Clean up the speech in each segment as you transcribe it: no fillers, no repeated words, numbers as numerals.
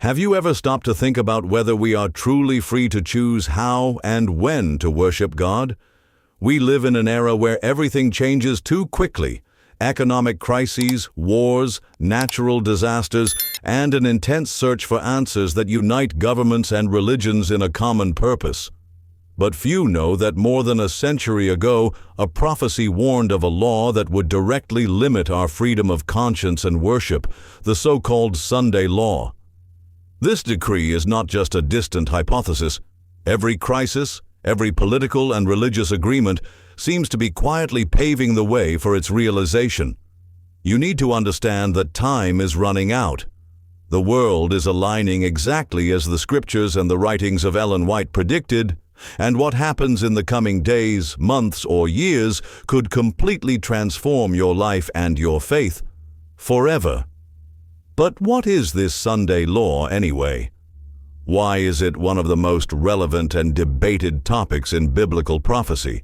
Have you ever stopped to think about whether we are truly free to choose how and when to worship God? We live in an era where everything changes too quickly. Economic crises, wars, natural disasters, and an intense search for answers that unite governments and religions in a common purpose. But few know that more than a century ago, a prophecy warned of a law that would directly limit our freedom of conscience and worship, the so-called Sunday Law. This decree is not just a distant hypothesis. Every crisis, every political and religious agreement seems to be quietly paving the way for its realization. You need to understand that time is running out. The world is aligning exactly as the scriptures and the writings of Ellen White predicted, and what happens in the coming days, months, or years could completely transform your life and your faith forever. But what is this Sunday Law anyway? Why is it one of the most relevant and debated topics in biblical prophecy?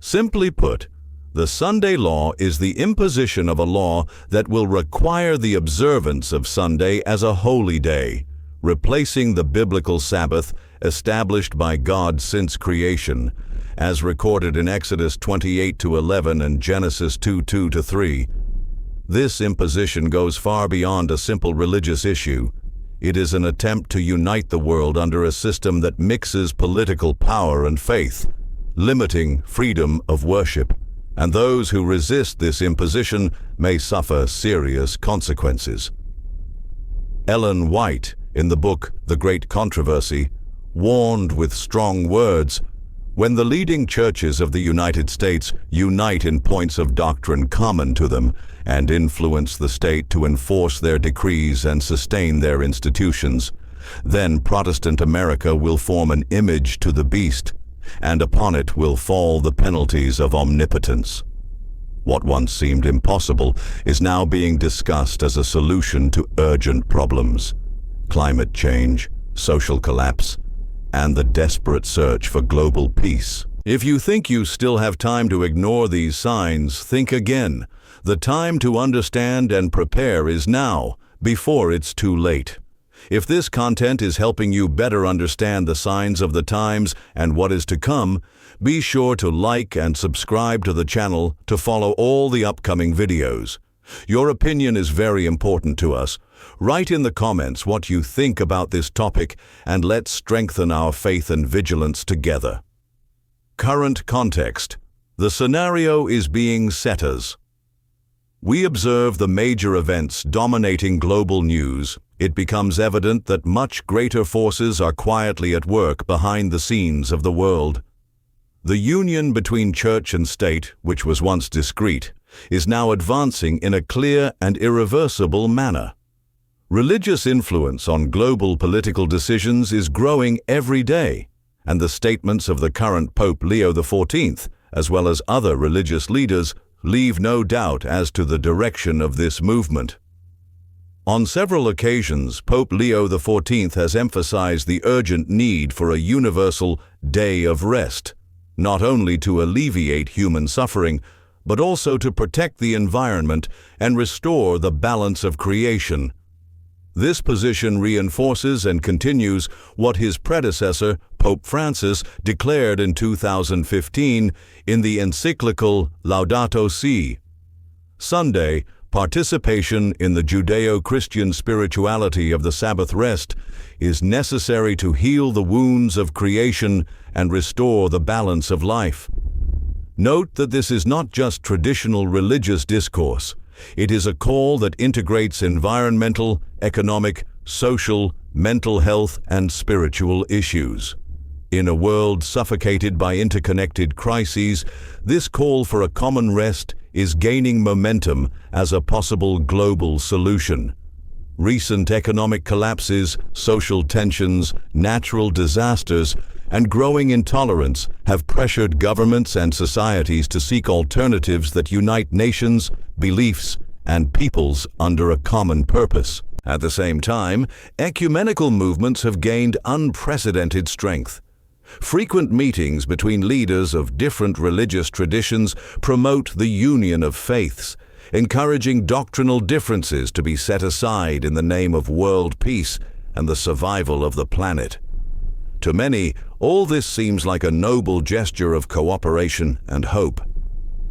Simply put, the Sunday Law is the imposition of a law that will require the observance of Sunday as a holy day, replacing the biblical Sabbath established by God since creation, as recorded in Exodus 28:11 and Genesis 2:2-3. This imposition goes far beyond a simple religious issue. It is an attempt to unite the world under a system that mixes political power and faith, limiting freedom of worship, and those who resist this imposition may suffer serious consequences. Ellen White, in the book The Great Controversy, warned with strong words, "When the leading churches of the United States unite in points of doctrine common to them and influence the state to enforce their decrees and sustain their institutions, then Protestant America will form an image to the beast, and upon it will fall the penalties of omnipotence." What once seemed impossible is now being discussed as a solution to urgent problems: climate change, social collapse, and the desperate search for global peace. If you think you still have time to ignore these signs, think again. The time to understand and prepare is now, before it's too late. If this content is helping you better understand the signs of the times and what is to come, be sure to like and subscribe to the channel to follow all the upcoming videos. Your opinion is very important to us. Write in the comments what you think about this topic, and let's strengthen our faith and vigilance together. Current context. The scenario is being set as: we observe the major events dominating global news. It becomes evident that much greater forces are quietly at work behind the scenes of the world. The union between church and state, which was once discrete, is now advancing in a clear and irreversible manner. Religious influence on global political decisions is growing every day, and the statements of the current Pope Leo XIV, as well as other religious leaders, leave no doubt as to the direction of this movement. On several occasions, Pope Leo XIV has emphasized the urgent need for a universal day of rest, not only to alleviate human suffering, but also to protect the environment and restore the balance of creation. This position reinforces and continues what his predecessor, Pope Francis, declared in 2015 in the encyclical Laudato Si. Sunday, participation in the Judeo-Christian spirituality of the Sabbath rest is necessary to heal the wounds of creation and restore the balance of life. Note that this is not just traditional religious discourse. It is a call that integrates environmental, economic, social, mental health, and spiritual issues. In a world suffocated by interconnected crises, this call for a common rest is gaining momentum as a possible global solution. Recent economic collapses, social tensions, natural disasters, and growing intolerance have pressured governments and societies to seek alternatives that unite nations, beliefs, and peoples under a common purpose. At the same time, ecumenical movements have gained unprecedented strength. Frequent meetings between leaders of different religious traditions promote the union of faiths, encouraging doctrinal differences to be set aside in the name of world peace and the survival of the planet. To many, all this seems like a noble gesture of cooperation and hope.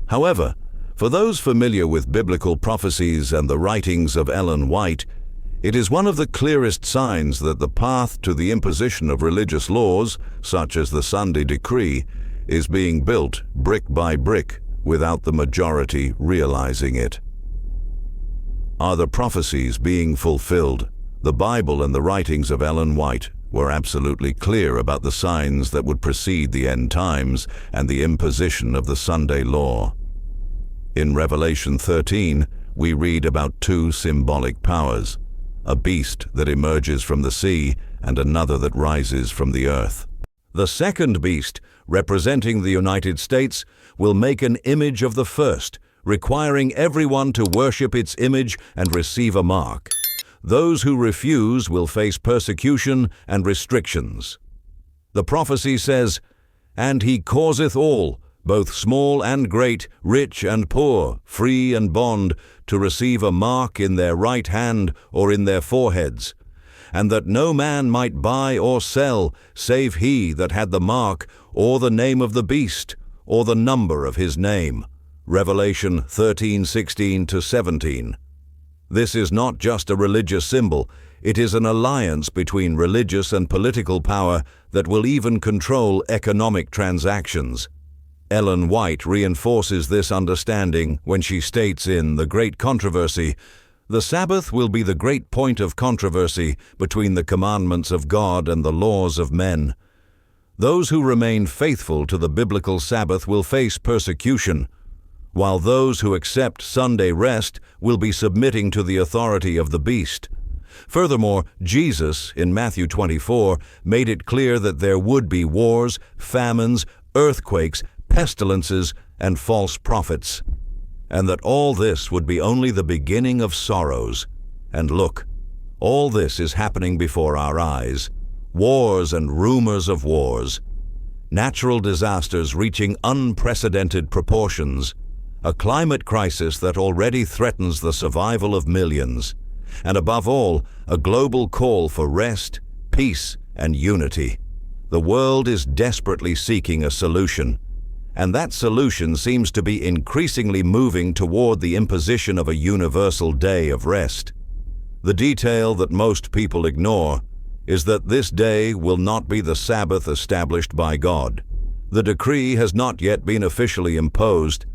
However, for those familiar with biblical prophecies and the writings of Ellen White, it is one of the clearest signs that the path to the imposition of religious laws, such as the Sunday decree, is being built brick by brick without the majority realizing it. Are the prophecies being fulfilled? The Bible and the writings of Ellen White were absolutely clear about the signs that would precede the end times and the imposition of the Sunday law. In Revelation 13, we read about two symbolic powers, a beast that emerges from the sea and another that rises from the earth. The second beast, representing the United States, will make an image of the first, requiring everyone to worship its image and receive a mark. Those who refuse will face persecution and restrictions. The prophecy says, "And he causeth all, both small and great, rich and poor, free and bond, to receive a mark in their right hand or in their foreheads, and that no man might buy or sell, save he that had the mark, or the name of the beast, or the number of his name." Revelation 13:16-17. This is not just a religious symbol, it is an alliance between religious and political power that will even control economic transactions. Ellen White reinforces this understanding when she states in The Great Controversy, "The Sabbath will be the great point of controversy between the commandments of God and the laws of men. Those who remain faithful to the biblical Sabbath will face persecution, while those who accept Sunday rest will be submitting to the authority of the beast." Furthermore, Jesus, in Matthew 24, made it clear that there would be wars, famines, earthquakes, pestilences, and false prophets, and that all this would be only the beginning of sorrows. And look, all this is happening before our eyes. Wars and rumors of wars, natural disasters reaching unprecedented proportions, a climate crisis that already threatens the survival of millions, and above all, a global call for rest, peace, and unity. The world is desperately seeking a solution, and that solution seems to be increasingly moving toward the imposition of a universal day of rest. The detail that most people ignore is that this day will not be the Sabbath established by God. The decree has not yet been officially imposed,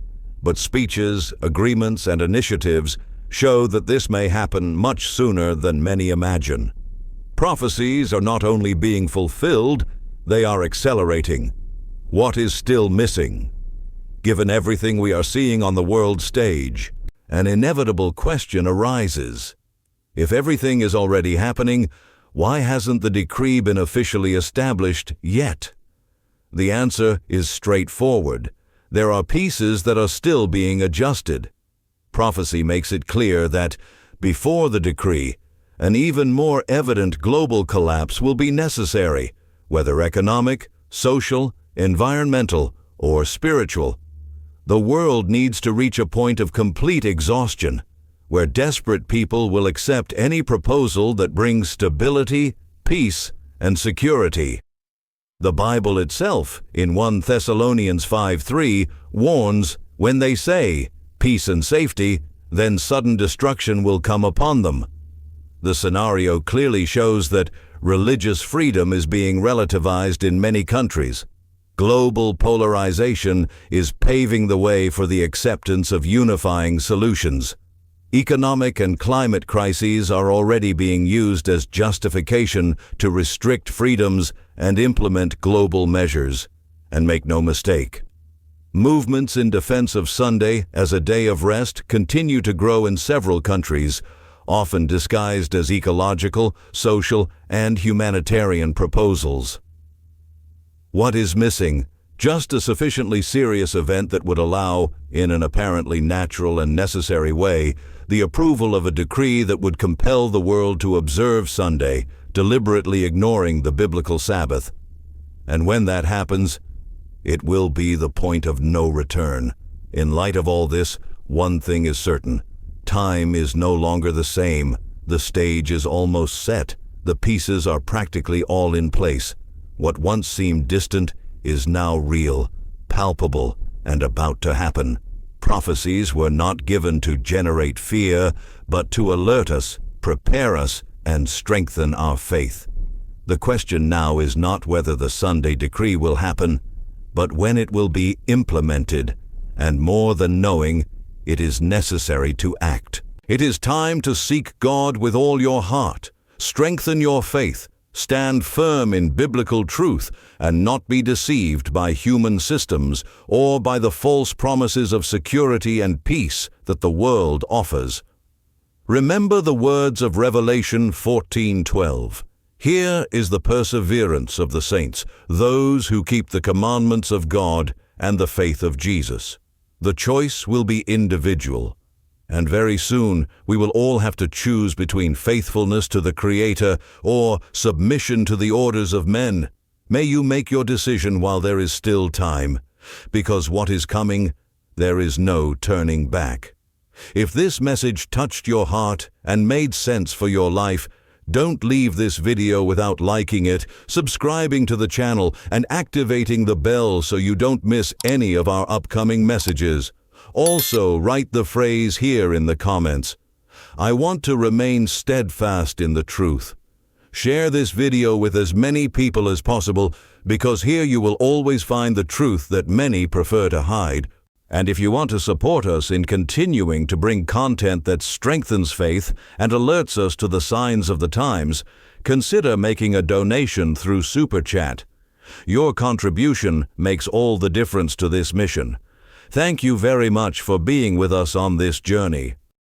but speeches, agreements, and initiatives show that this may happen much sooner than many imagine. Prophecies are not only being fulfilled, they are accelerating. What is still missing? Given everything we are seeing on the world stage, an inevitable question arises. If everything is already happening, why hasn't the decree been officially established yet? The answer is straightforward. There are pieces that are still being adjusted. Prophecy makes it clear that, before the decree, an even more evident global collapse will be necessary, whether economic, social, environmental, or spiritual. The world needs to reach a point of complete exhaustion, where desperate people will accept any proposal that brings stability, peace, and security. The Bible itself, in 1 Thessalonians 5:3, warns, when they say, "peace and safety," then sudden destruction will come upon them. The scenario clearly shows that religious freedom is being relativized in many countries. Global polarization is paving the way for the acceptance of unifying solutions. Economic and climate crises are already being used as justification to restrict freedoms and implement global measures. And make no mistake, movements in defense of Sunday as a day of rest continue to grow in several countries, often disguised as ecological, social, and humanitarian proposals. What is missing? Just a sufficiently serious event that would allow, in an apparently natural and necessary way, the approval of a decree that would compel the world to observe Sunday, deliberately ignoring the biblical Sabbath. And when that happens, it will be the point of no return. In light of all this, one thing is certain. Time is no longer the same. The stage is almost set. The pieces are practically all in place. What once seemed distant is now real, palpable, and about to happen. Prophecies were not given to generate fear, but to alert us, prepare us, and strengthen our faith. The question now is not whether the Sunday decree will happen, but when it will be implemented, and more than knowing, it is necessary to act. It is time to seek God with all your heart, strengthen your faith, stand firm in biblical truth, and not be deceived by human systems or by the false promises of security and peace that the world offers. Remember the words of Revelation 14:12. Here is the perseverance of the saints, those who keep the commandments of God and the faith of Jesus. The choice will be individual, and very soon we will all have to choose between faithfulness to the Creator or submission to the orders of men. May you make your decision while there is still time, because what is coming, there is no turning back. If this message touched your heart and made sense for your life, don't leave this video without liking it, subscribing to the channel, and activating the bell so you don't miss any of our upcoming messages. Also, write the phrase here in the comments, "I want to remain steadfast in the truth." Share this video with as many people as possible, because here you will always find the truth that many prefer to hide. And if you want to support us in continuing to bring content that strengthens faith and alerts us to the signs of the times, consider making a donation through Super Chat. Your contribution makes all the difference to this mission. Thank you very much for being with us on this journey.